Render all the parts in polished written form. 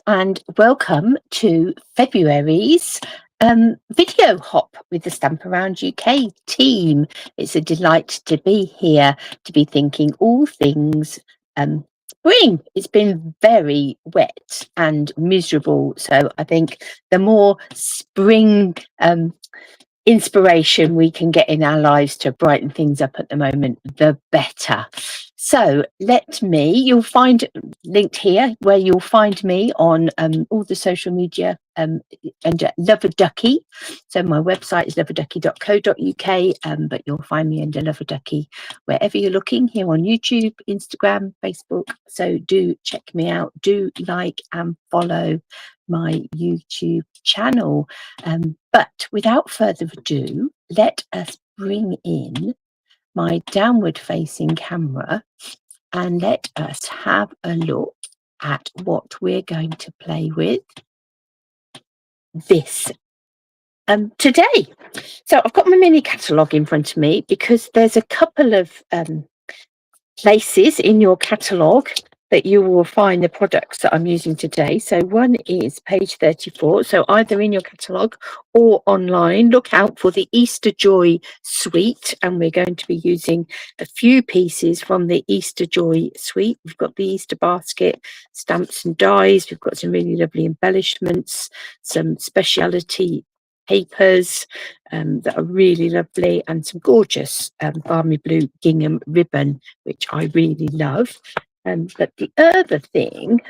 and welcome to February's video hop with the Stamp Around UK team. It's a delight to be here, to be thinking all things spring. It's been very wet and miserable, so I think the more spring inspiration we can get in our lives to brighten things up at the moment, the better. So you'll find linked here where you'll find me on all the social media under Love-a-Duckie. So my website is loveaduckie.co.uk, but you'll find me under Love-a-Duckie wherever you're looking, here on YouTube, Instagram, Facebook. So do check me out, do like and follow my YouTube channel. But without further ado, let us bring in my downward facing camera and let us have a look at what we're going to play with this today. So I've got my mini catalogue in front of me because there's a couple of places in your catalogue that you will find the products that I'm using today. So one is page 34. So either in your catalogue or online, look out for the Easter Joy suite. And we're going to be using a few pieces from the Easter Joy suite. We've got the Easter basket, stamps and dies. We've got some really lovely embellishments, some speciality papers that are really lovely, and some gorgeous balmy blue gingham ribbon, which I really love. But the other thing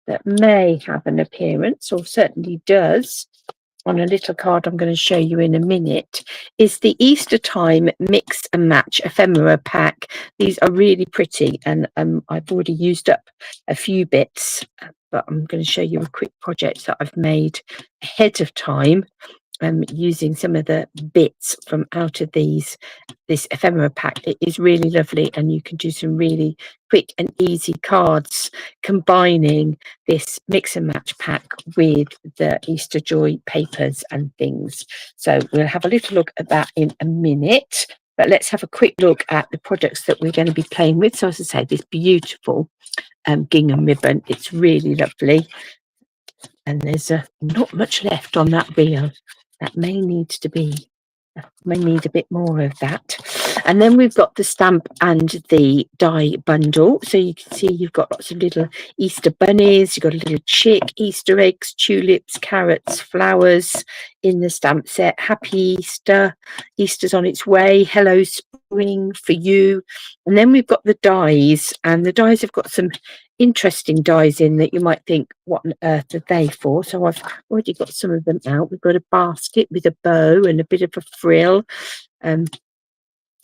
that may have an appearance, or certainly does, on a little card I'm going to show you in a minute, is the Easter Time Mix and Match ephemera pack. These are really pretty, and I've already used up a few bits, but I'm going to show you a quick project that I've made ahead of time, using some of the bits from out of this ephemera pack. It is really lovely, and you can do some really quick and easy cards combining this mix and match pack with the Easter Joy papers and things. So we'll have a little look at that in a minute, but let's have a quick look at the products that we're going to be playing with. So as I say, this beautiful gingham ribbon, it's really lovely, and there's not much left on that reel. That may need a bit more of that. And then we've got the stamp and the die bundle. So you can see you've got lots of little Easter bunnies, you've got a little chick, Easter eggs, tulips, carrots, flowers in the stamp set. Happy Easter, Easter's on its way, hello spring for you. And then we've got the dies, and the dies have got some interesting dies in that you might think, what on earth are they for? So I've already got some of them out. We've got a basket with a bow and a bit of a frill, and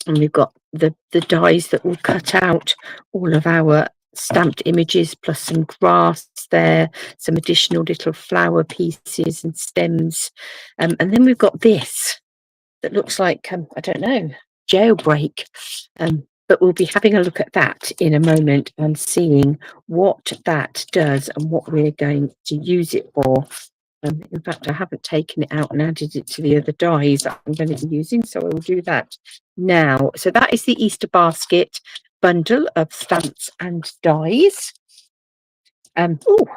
we've got the dies that will cut out all of our stamped images, plus some grass there, some additional little flower pieces and stems, and then we've got this that looks like I don't know, jailbreak, but we'll be having a look at that in a moment and seeing what that does and what we're going to use it for. In fact, I haven't taken it out and added it to the other dies that I'm going to be using, so I will do that now. So that is the Easter basket bundle of stamps and dies. Oh,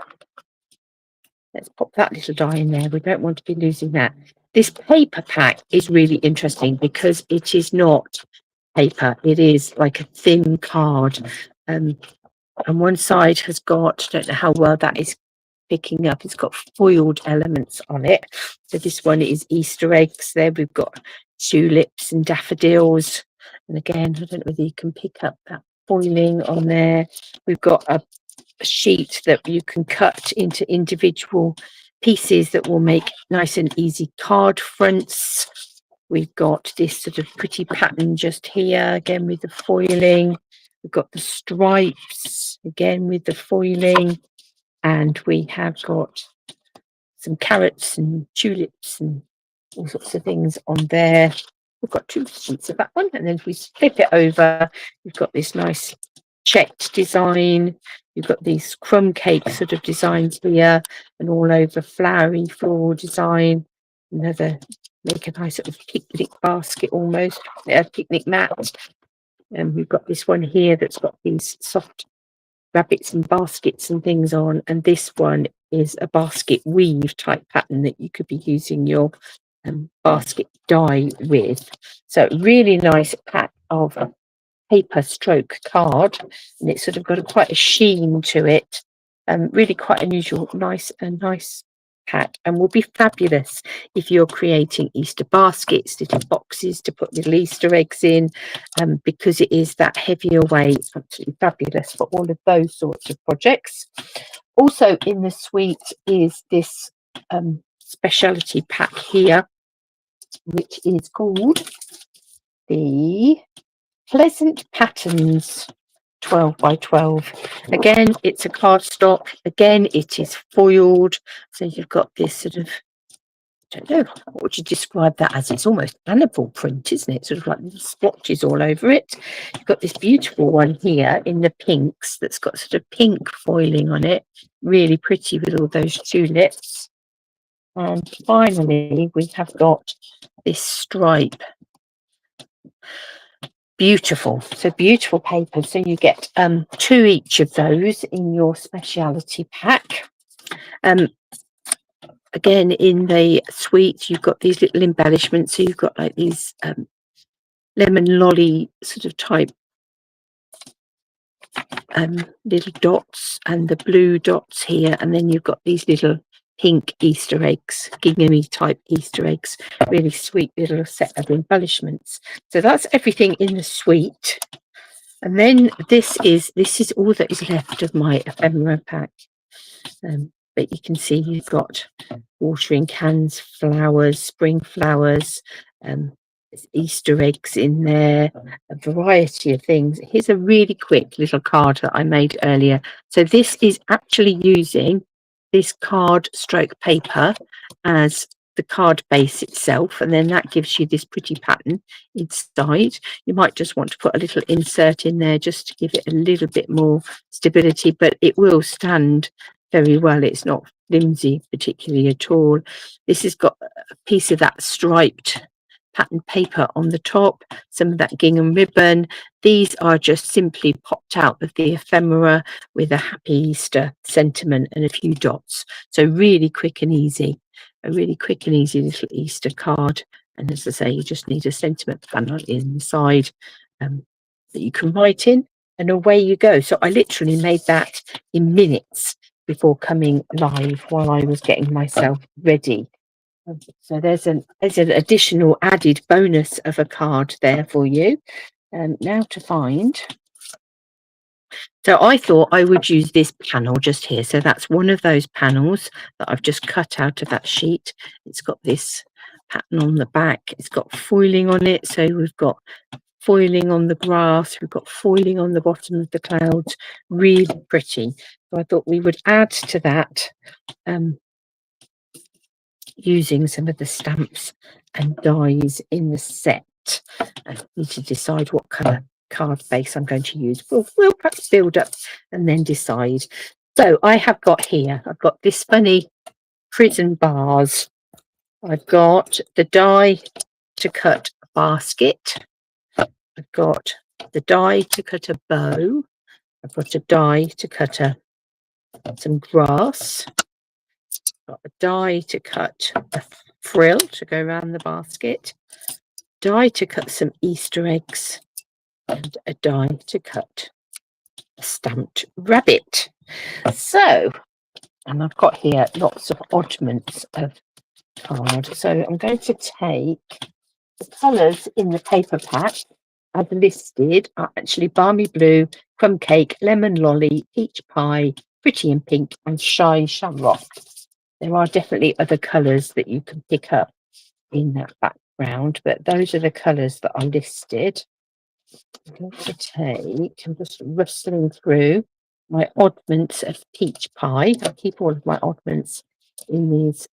let's pop that little die in there. We don't want to be losing that. This paper pack is really interesting because it is not paper, it is like a thin card, and one side has got, I don't know how well that is picking up, it's got foiled elements on it. So this one is Easter eggs. There we've got tulips and daffodils, and again, I don't know whether you can pick up that foiling on there. We've got a sheet that you can cut into individual pieces that will make nice and easy card fronts. We've got this sort of pretty pattern just here, again with the foiling. We've got the stripes, again with the foiling. And we have got some carrots and tulips and all sorts of things on there. We've got two sheets of that one. And then if we flip it over, we've got this nice checked design. You've got these crumb cake sort of designs here, and all over flowery floral design. Another, make a nice sort of picnic basket almost, a picnic mat. And we've got this one here that's got these soft rabbits and baskets and things on, and this one is a basket weave type pattern that you could be using your basket die with. So really nice pack of paper stroke card, and it's sort of got quite a sheen to it, really quite unusual. Nice pack, and will be fabulous if you're creating Easter baskets, little boxes to put little Easter eggs in, because it is that heavier weight. Absolutely fabulous for all of those sorts of projects. Also in the suite is this speciality pack here, which is called the Pleasant Patterns 12 by 12. Again, it's a cardstock. Again, it is foiled. So you've got this sort of, I don't know, what would you describe that as? It's almost animal print, isn't it? Sort of like little splotches all over it. You've got this beautiful one here in the pinks that's got sort of pink foiling on it. Really pretty with all those tulips. And finally, we have got this stripe. Beautiful. So beautiful paper. So you get 2 each of those in your speciality pack. Again, in the suite, you've got these little embellishments. So you've got like these lemon lolly sort of type little dots, and the blue dots here, and then you've got these little pink Easter eggs, ginghamy type Easter eggs. Really sweet little set of embellishments. So that's everything in the suite. And then this is all that is left of my ephemera pack. But you can see you've got watering cans, flowers, spring flowers, there's Easter eggs in there, a variety of things. Here's a really quick little card that I made earlier. So this is actually using this card stroke paper as the card base itself, and then that gives you this pretty pattern inside. You might just want to put a little insert in there just to give it a little bit more stability, but it will stand very well. It's not flimsy particularly at all. This has got a piece of that striped pattern paper on the top, some of that gingham ribbon. These are just simply popped out of the ephemera with a happy Easter sentiment and a few dots. So really quick and easy, a really quick and easy little Easter card. And as I say, you just need a sentiment panel inside that you can write in, and away you go. So I literally made that in minutes before coming live while I was getting myself ready. So there's an additional added bonus of a card there for you. Now to find. So I thought I would use this panel just here. So that's one of those panels that I've just cut out of that sheet. It's got this pattern on the back. It's got foiling on it. So we've got foiling on the grass. We've got foiling on the bottom of the clouds. Really pretty. So I thought we would add to that using some of the stamps and dies in the set. I need to decide what colour card base I'm going to use. We'll perhaps build up and then decide. So I have got here, I've got this funny prison bars. I've got the die to cut a basket. I've got the die to cut a bow. I've got a die to cut some grass. Got a die to cut a frill to go around the basket, die to cut some Easter eggs, and a die to cut a stamped rabbit. So, and I've got here lots of oddments of card. So I'm going to take the colours in the paper pack as listed are actually balmy blue, crumb cake, lemon lolly, peach pie, pretty in pink, and shy shamrock. There are definitely other colours that you can pick up in that background, but those are the colours that are listed. I'm going to take, I'm just rustling through my oddments of peach pie. I keep all of my oddments in these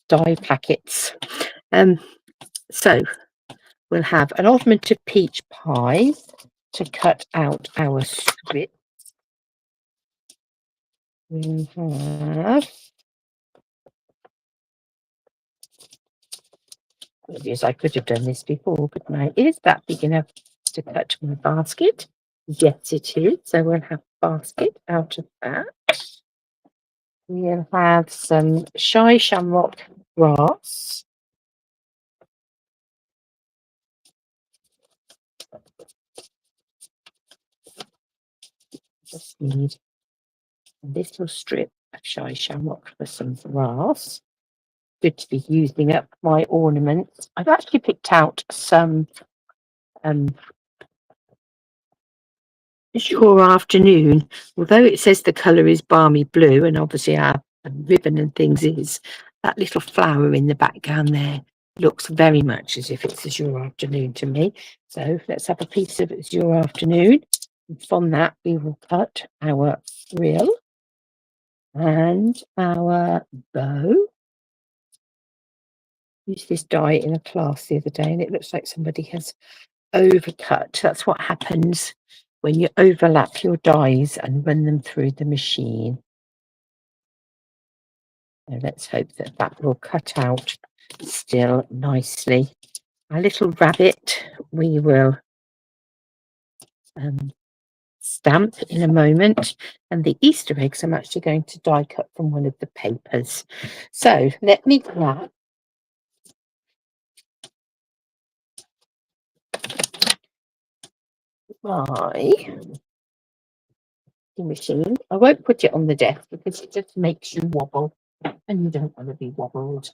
die packets. So we'll have an oddment of peach pie to cut out our strip. We have, obviously I could have done this before, but now is that big enough to cut my basket? Yes, it is. So we'll have a basket out of that. We'll have some shy shamrock grass. Just need a little strip of shy shamrock for some grass. Good to be using up my ornaments. I've actually picked out some Sure Afternoon. Although it says the colour is balmy blue, and obviously our ribbon and things is, that little flower in the background there looks very much as if it's Azure Afternoon to me. So let's have a piece of Azure Afternoon. And from that we will cut our frill and our bow. Used this die in a class the other day and it looks like somebody has overcut. That's what happens when you overlap your dies and run them through the machine. So let's hope that that will cut out still nicely. Our little rabbit we will stamp in a moment, and the Easter eggs I'm actually going to die cut from one of the papers. So let me grab my machine. I won't put it on the desk because it just makes you wobble and you don't want to be wobbled.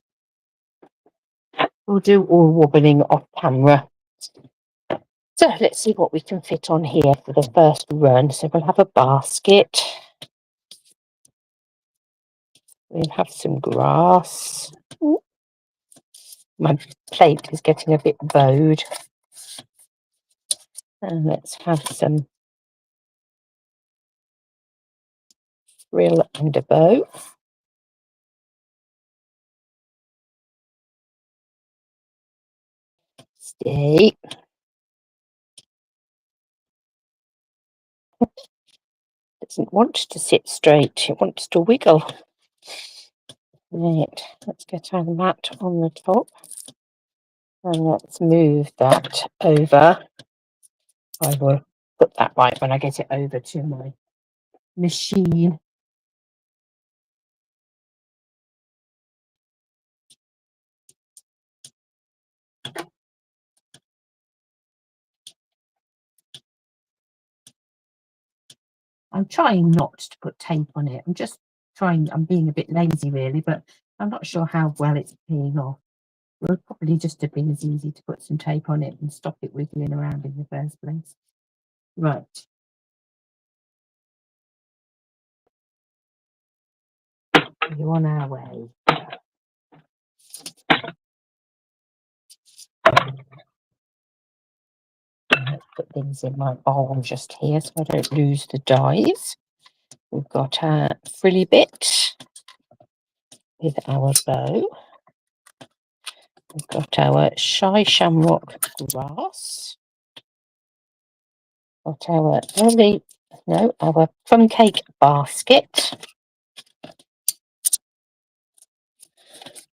We'll do all wobbling off camera. So let's see what we can fit on here for the first run. So we'll have a basket. We'll have some grass. Ooh. My plate is getting a bit bowed. And let's have some frill and a bow. Stay. Doesn't want to sit straight, it wants to wiggle. Right, let's get our mat on the top and let's move that over. I will put that right when I get it over to my machine. I'm trying not to put tape on it. I'm being a bit lazy really, but I'm not sure how well it's peeling off. It would probably just have been as easy to put some tape on it and stop it wiggling around in the first place. Right. We're on our way. Let's put things in my bowl just here so I don't lose the dies. We've got our frilly bit with our bow. We've got our shy shamrock grass. Got our our plum cake basket.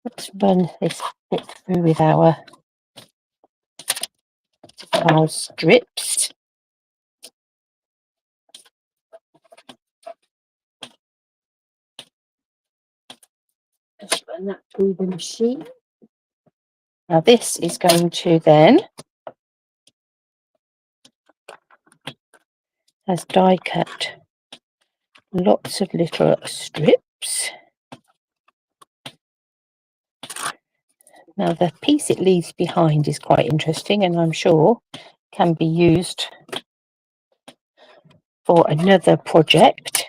Let's run this bit through with our strips. Just run that through the machine. Now this is going to then, as die cut, lots of little strips. Now the piece it leaves behind is quite interesting and I'm sure can be used for another project.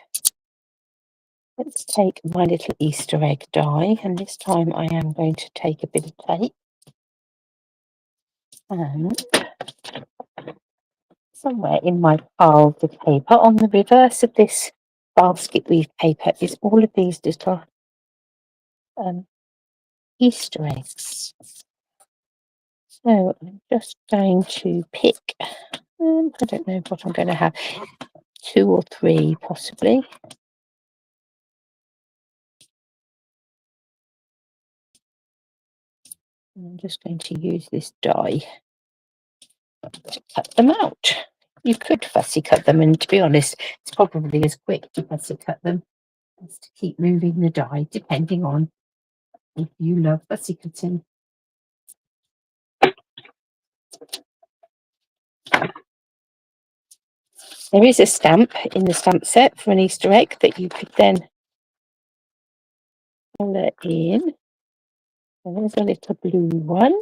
Let's take my little Easter egg die, and this time I am going to take a bit of tape and somewhere in my piles of paper on the reverse of this basket weave paper is all of these little Easter eggs. So I'm just going to pick, I don't know what I'm going to have, 2 or 3 possibly. I'm just going to use this die to cut them out. You could fussy cut them, and to be honest, it's probably as quick to fussy cut them as to keep moving the die, depending on if you love fussy cutting. There is a stamp in the stamp set for an Easter egg that you could then colour in. And there's a little blue one.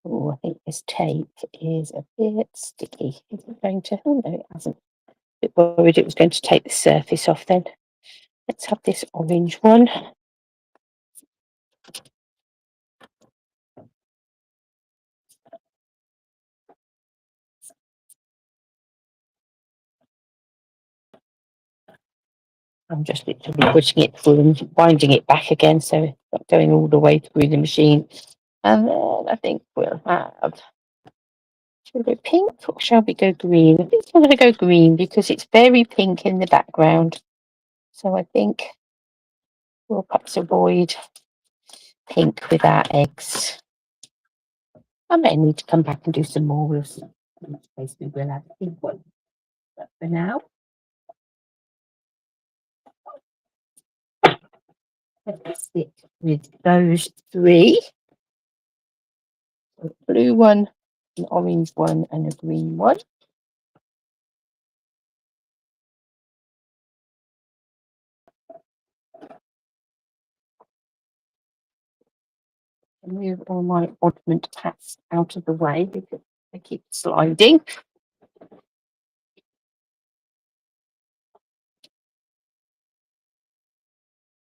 Oh, I think this tape is a bit sticky. Is it going to? Oh no, it hasn't. A bit worried it was going to take the surface off then. Let's have this orange one. I'm just literally pushing it through and winding it back again, so it's not going all the way through the machine. And then I think we'll have, shall we go pink or shall we go green? I think I'm going to go green because it's very pink in the background. So I think we'll perhaps avoid pink with our eggs. I may need to come back and do some more. We'll see. In which case we will have a pink one. But for now, let's stick with those three. A blue one, an orange one, and a green one. Move all my oddment hats out of the way because they keep sliding.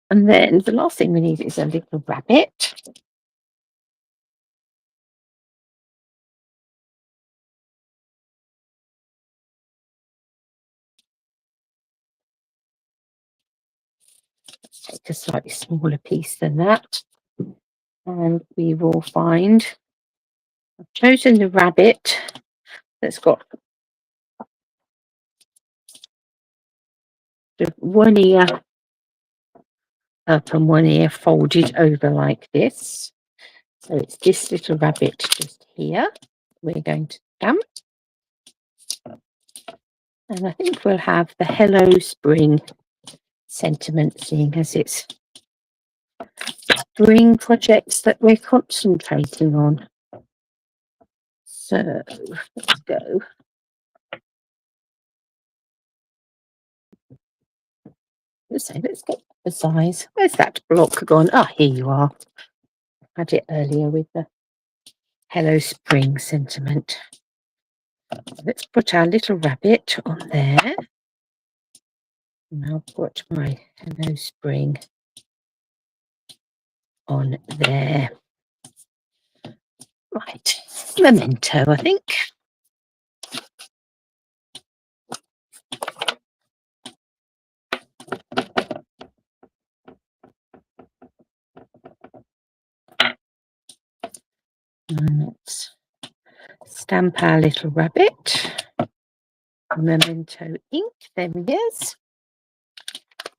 And then the last thing we need is a little rabbit. Let's take a slightly smaller piece than that. And we will find, I've chosen the rabbit that's got the one ear up and one ear folded over like this. So it's this little rabbit just here. We're going to stamp. And I think we'll have the Hello Spring sentiment, seeing as it's spring projects that we're concentrating on. So let's go. Let's get the size. Where's that block gone? Ah, here you are. I had it earlier with the Hello Spring sentiment. Let's put our little rabbit on there. And I'll put my Hello Spring on there. Right, memento, I think. And let's stamp our little rabbit. Memento ink, there he is,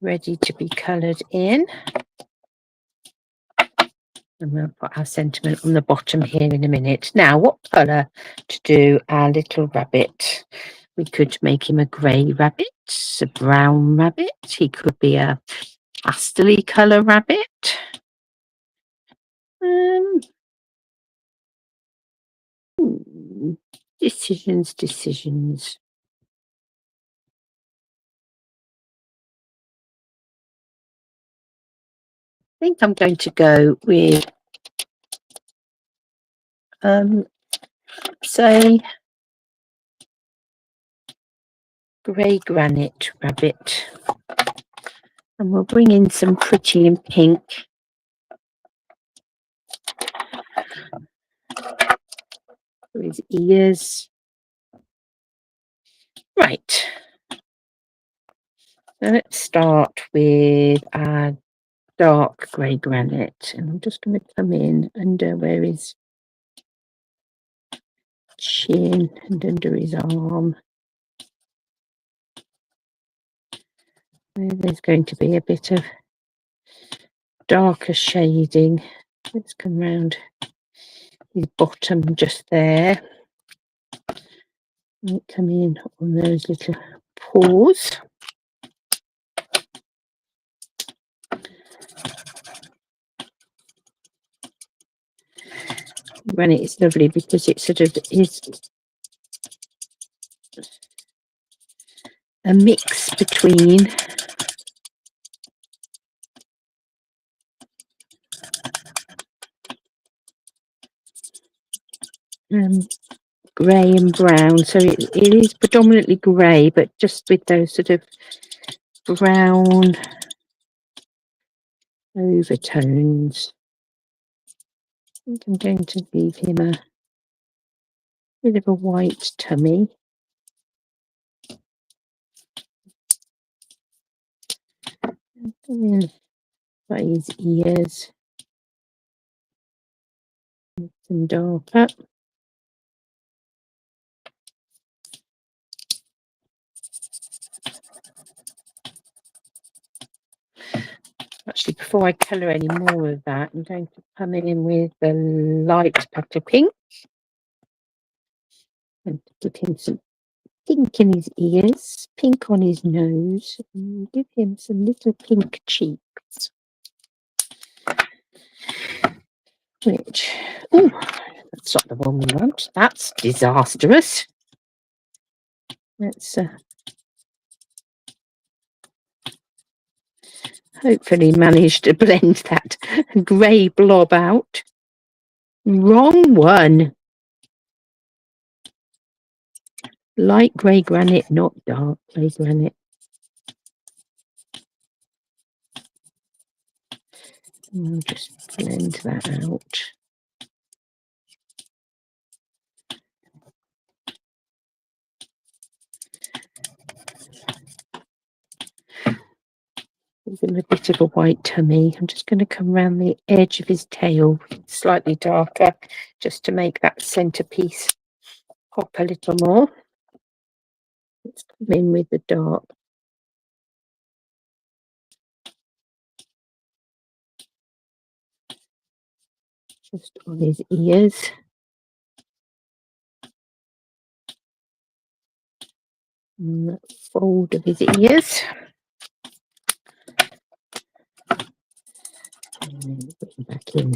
ready to be coloured in. And we'll put our sentiment on the bottom here in a minute. Now, what colour to do our little rabbit? We could make him a grey rabbit, a brown rabbit. He could be a pastel-y colour rabbit. Decisions. I think I'm going to go with, say, grey granite rabbit. And we'll bring in some pretty in pink. For his ears. Right. So let's start with our dark grey granite. And I'm just going to come in under where his chin and under his arm. There's going to be a bit of darker shading. Let's come round his bottom just there. Might come in on those little paws. Granite is lovely because it sort of is a mix between grey and brown, so it is predominantly grey, but just with those sort of brown overtones. I think I'm going to leave him a bit of a white tummy. By his ears. Some darker. Actually, before I colour any more of that, I'm going to come in with the light petal pink and give him some pink in his ears, pink on his nose, and give him some little pink cheeks. Which, oh, that's not the one we want. That's disastrous. Let's hopefully manage to blend that grey blob out. Wrong one. Light grey granite, not dark grey granite. And I'll just blend that out. Give him a bit of a white tummy. I'm just going to come around the edge of his tail, slightly darker, just to make that centerpiece pop a little more. Let's come in with the dark. Just on his ears. And that fold of his ears. And then bring back in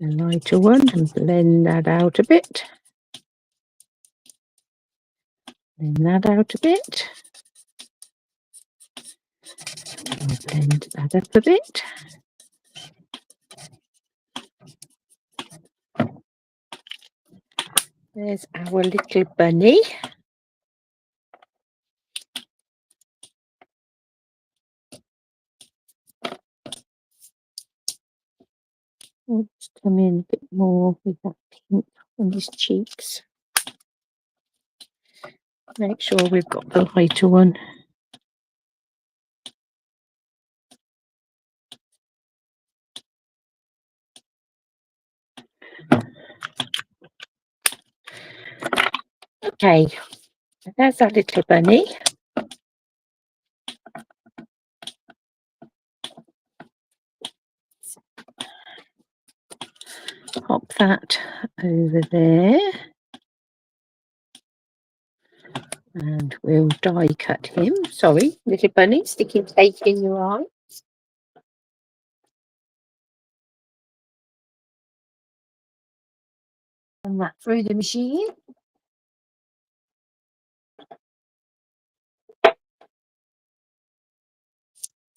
a lighter one and blend that out a bit. Blend that out a bit. I'll blend that up a bit. There's our little bunny. I'll just come in a bit more with that pink on his cheeks. Make sure we've got the lighter one. Okay, there's our little bunny. Pop that over there. And we'll die cut him. Sorry, little bunny, sticking tape in your eye. And that through the machine.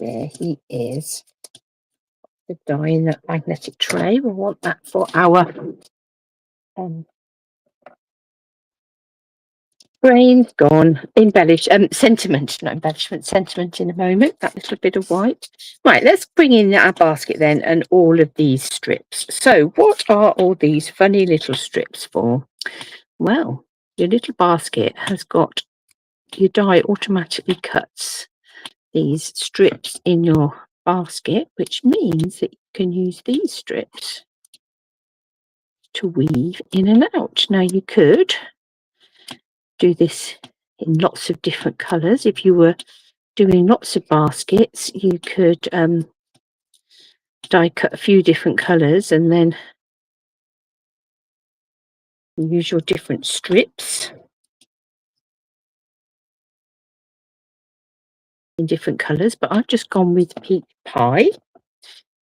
There he is. The die in that magnetic tray. We'll want that for our brain gone. Embellish, sentiment, not embellishment, sentiment in a moment. That little bit of white. Right, let's bring in our basket then and all of these strips. So what are all these funny little strips for? Well, your little basket has got your die automatically cuts these strips in your basket, which means that you can use these strips to weave in and out. Now you could do this in lots of different colours. If you were doing lots of baskets, you could die cut a few different colours and then You use your different strips in different colours, but I've just gone with peach pie.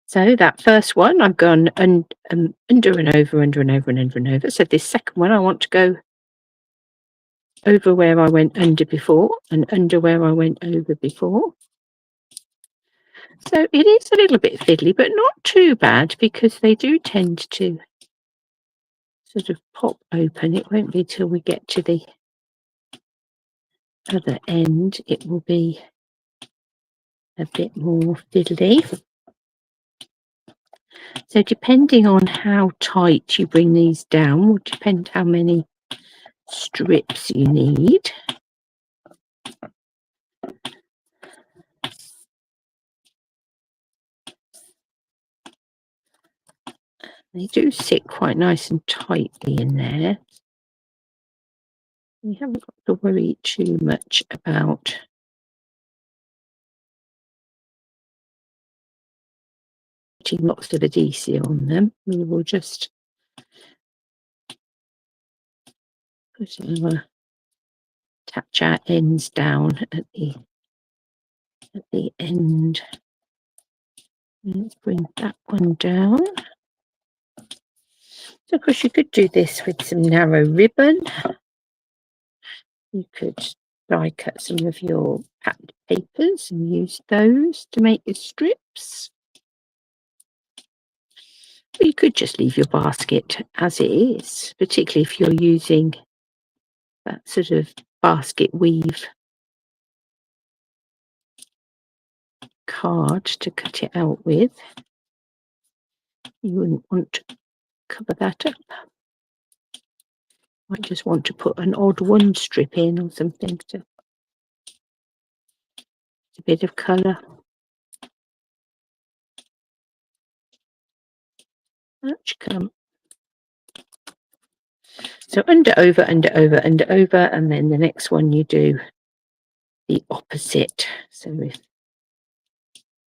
So that first one I've gone under and over, under and over and under and over. So this second one I want to go over where I went under before and under where I went over before. So it is a little bit fiddly, but not too bad because they do tend to sort of pop open. It won't be till we get to the other end. It will be a bit more fiddly. So depending on how tight you bring these down will depend how many strips you need. They do sit quite nice and tightly in there. You haven't got to worry too much about putting lots of adhesive on them. We will just attach our ends down at the end. Let's bring that one down. So of course you could do this with some narrow ribbon. You could die cut some of your patterned papers and use those to make your strips. Or you could just leave your basket as it is, particularly if you're using that sort of basket weave card to cut it out with. You wouldn't want to cover that up. Might just want to put an odd one strip in or something to a bit of colour. So under, over, under, over, under, over, and then the next one you do the opposite. So if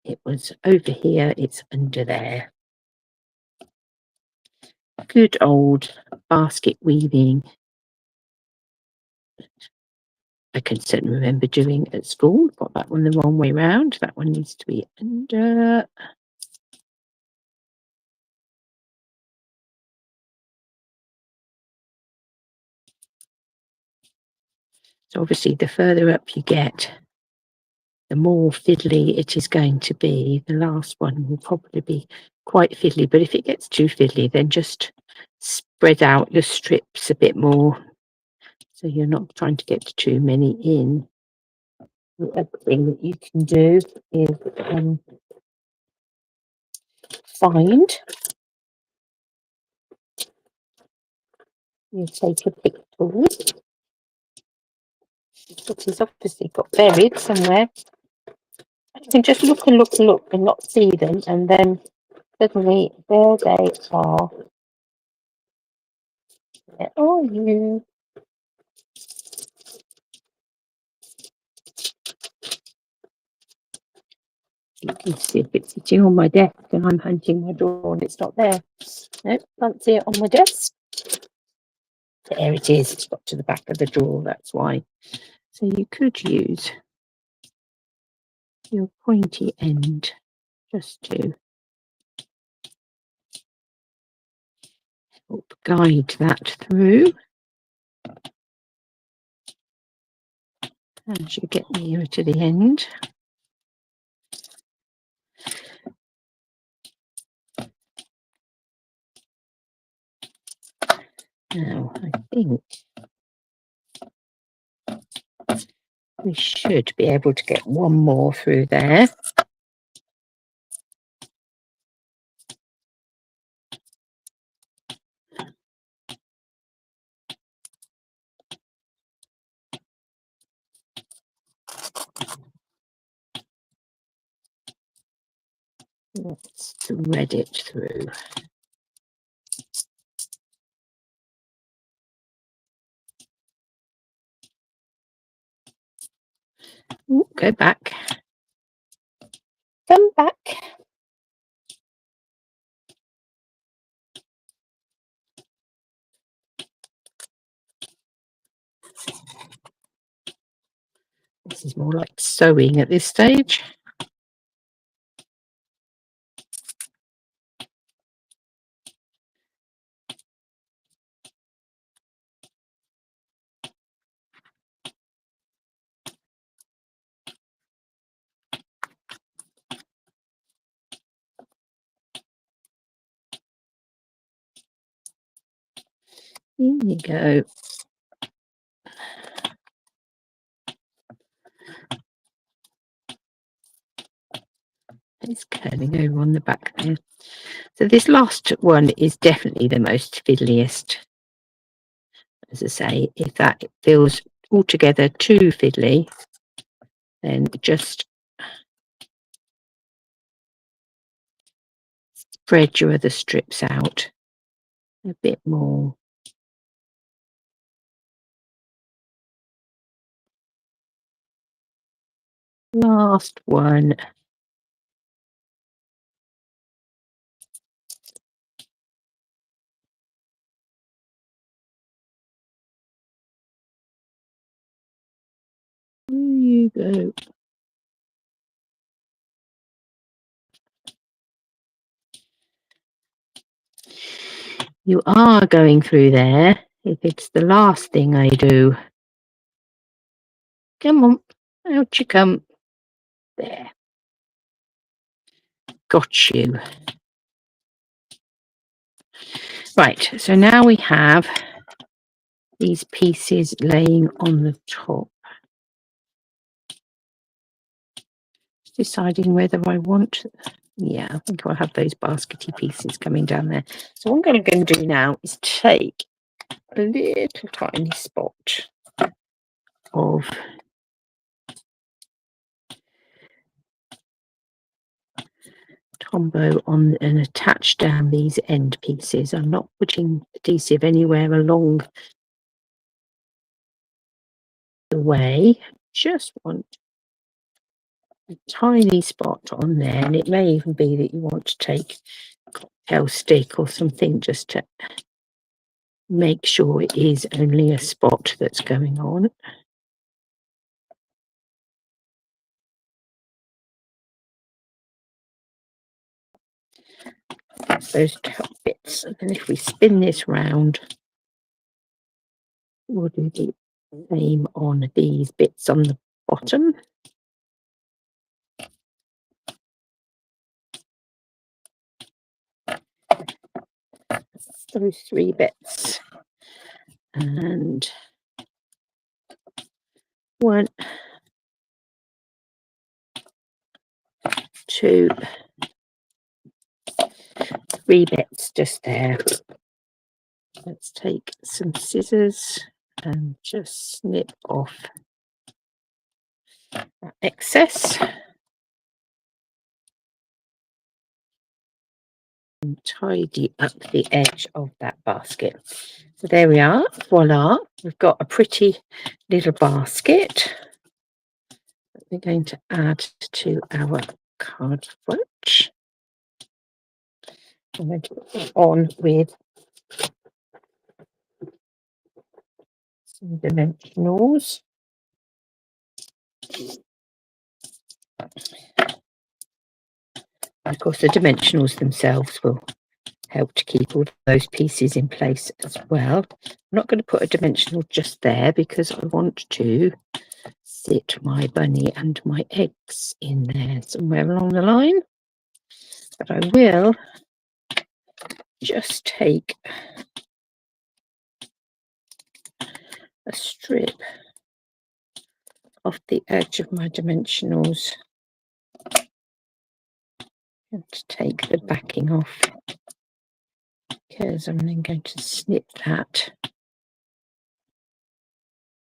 it was over here, it's under there. Good old basket weaving. I can certainly remember doing at school. Got that one the wrong way round. That one needs to be under. So obviously the further up you get, the more fiddly it is going to be. The last one will probably be quite fiddly, but if it gets too fiddly, then just spread out your strips a bit more so you're not trying to get too many in. The other thing that you can do is you take a pick tool. It's obviously got buried somewhere. You can just look and look and look and not see them, and then suddenly there they are. Where are you? You can see if it's sitting on my desk and I'm hunting my drawer and it's not there. Nope, can't see it on my desk. There it is. It's got to the back of the drawer, that's why. So you could use your pointy end just to help guide that through as you get nearer to the end. Now, I think we should be able to get one more through there. Let's thread it through. Ooh, go back. Come back. more like sewing at this stage. There you go. It's curling over on the back there. So this last one is definitely the most fiddliest. As I say, if that feels altogether too fiddly, then just spread your other strips out a bit more. Last one. There you go. You are going through there if it's the last thing I do. Come on, out you come. There. Got you. Right, so now we have these pieces laying on the top. Deciding whether I want, yeah, I think I'll have those baskety pieces coming down there. So what I'm going to do now is take a little tiny spot of Tombow on and attach down these end pieces. I'm not putting adhesive anywhere along the way, just want a tiny spot on there, and it may even be that you want to take a cocktail stick or something just to make sure it is only a spot that's going on. Those top bits, and then if we spin this round, we'll do the same on these bits on the bottom. Those three bits, and 1, 2, 3 bits just there. Let's take some scissors and just snip off that excess and tidy up the edge of that basket. So there we are, voila, we've got a pretty little basket that we're going to add to our card front. I'm going to put it on with some dimensionals. Of course, the dimensionals themselves will help to keep all those pieces in place as well. I'm not going to put a dimensional just there because I want to sit my bunny and my eggs in there somewhere along the line. But I will just take a strip off the edge of my dimensionals and take the backing off, because I'm then going to snip that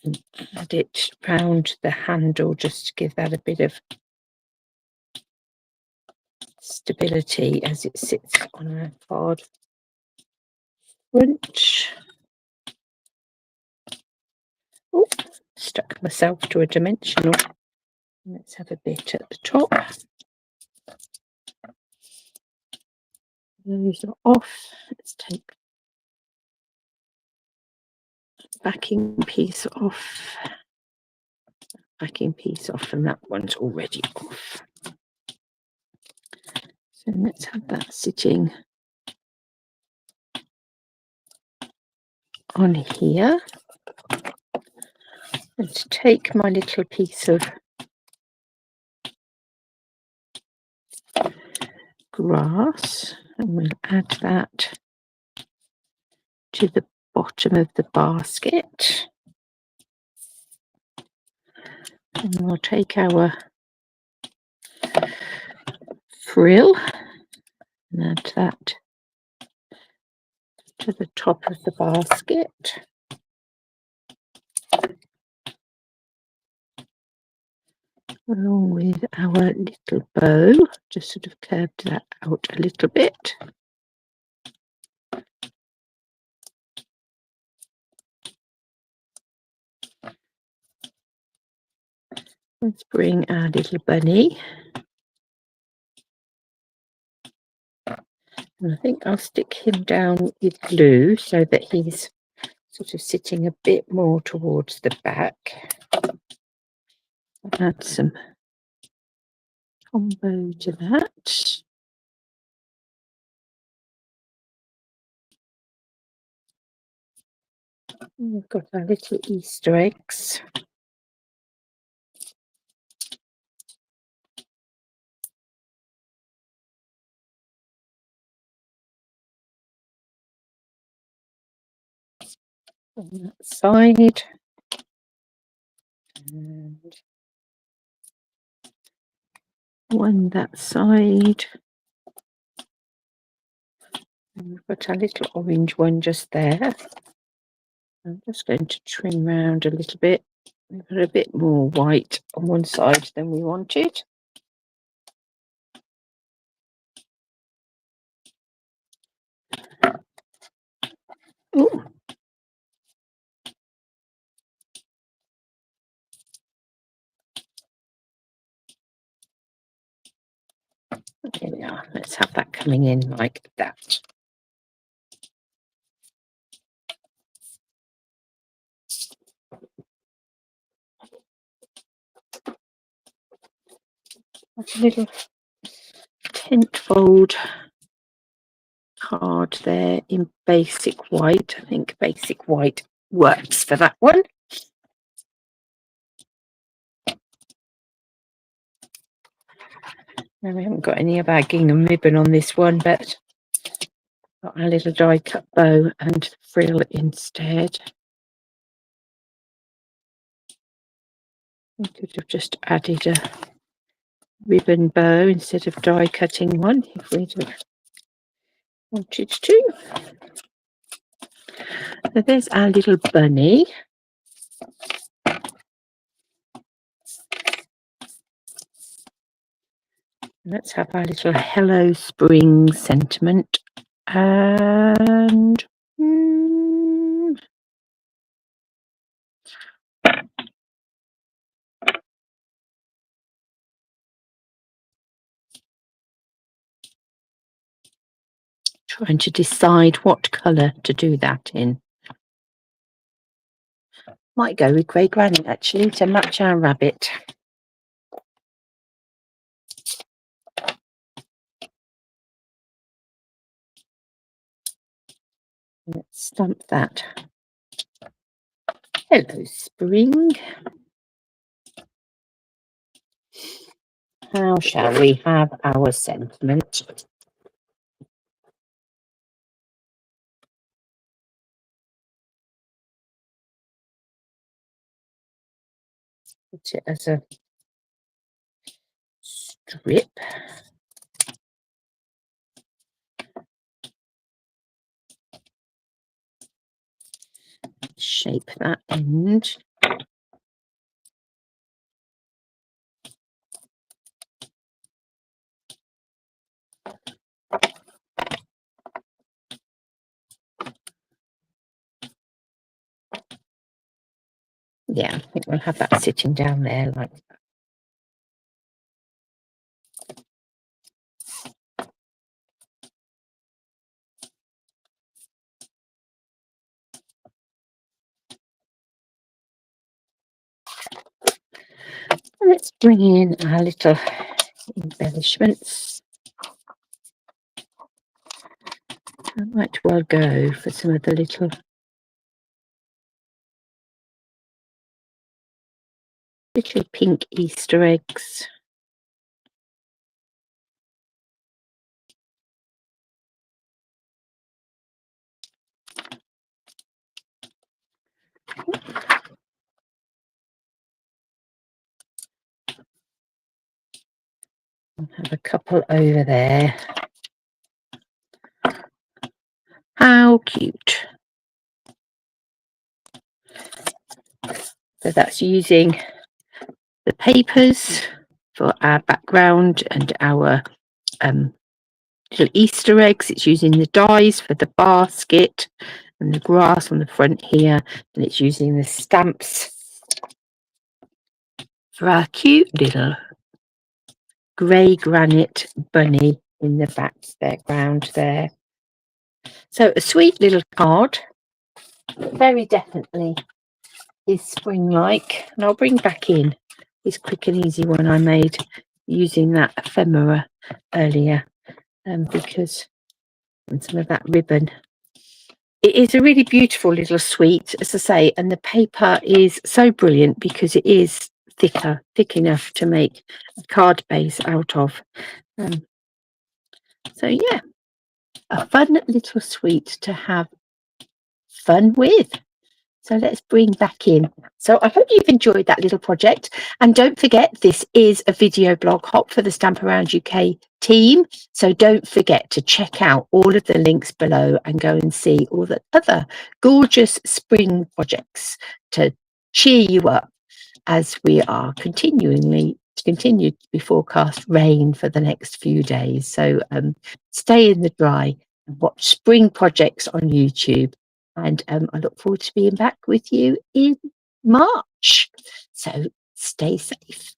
and add it round the handle just to give that a bit of stability as it sits on a card front. Oh, stuck myself to a dimensional. Let's have a bit at the top. Those are off. Let's take the backing piece off. backing piece off, and that one's already off. So let's have that sitting on here, and take my little piece of grass and we'll add that to the bottom of the basket, and we'll take our frill and add that to the top of the basket. Along with our little bow, just sort of curved that out a little bit. Let's bring our little bunny. And I think I'll stick him down with glue so that he's sort of sitting a bit more towards the back. Add some combo to that. We've got our little Easter eggs. On that side. And one that side. And we've got our little orange one just there. I'm just going to trim round a little bit. We've got a bit more white on one side than we wanted. Ooh. There we are. Let's have that coming in like that. A little tent fold card there in basic white. I think basic white works for that one. Now we haven't got any of our gingham ribbon on this one, but got our little die cut bow and frill instead. We could have just added a ribbon bow instead of die cutting one if we'd have wanted to. So there's our little bunny. Let's have our little Hello Spring sentiment. And trying to decide what colour to do that in. Might go with grey granite actually to match our rabbit. Let's stamp that. Hello Spring. How shall we have our sentiment? Put it as a strip. Shape that end. Yeah, I think we'll have that sitting down there like that. Let's bring in our little embellishments. I might well go for some of the little pink Easter eggs. I'll have a couple over there. How cute. So that's using the papers for our background and our little Easter eggs. It's using the dies for the basket and the grass on the front here, and it's using the stamps for our cute little grey granite bunny in the background there. So a sweet little card, very definitely is spring-like, and I'll bring back in this quick and easy one I made using that ephemera earlier, because and some of that ribbon. It is a really beautiful little suite, as I say, and the paper is so brilliant because it is thick enough to make a card base out of. So yeah, a fun little suite to have fun with. So let's bring back in. So I hope you've enjoyed that little project. And don't forget, this is a video blog hop for the Stamp Around UK team. So don't forget to check out all of the links below and go and see all the other gorgeous spring projects to cheer you up as we are continue to be forecast rain for the next few days. So stay in the dry and watch spring projects on YouTube. And I look forward to being back with you in March. So stay safe.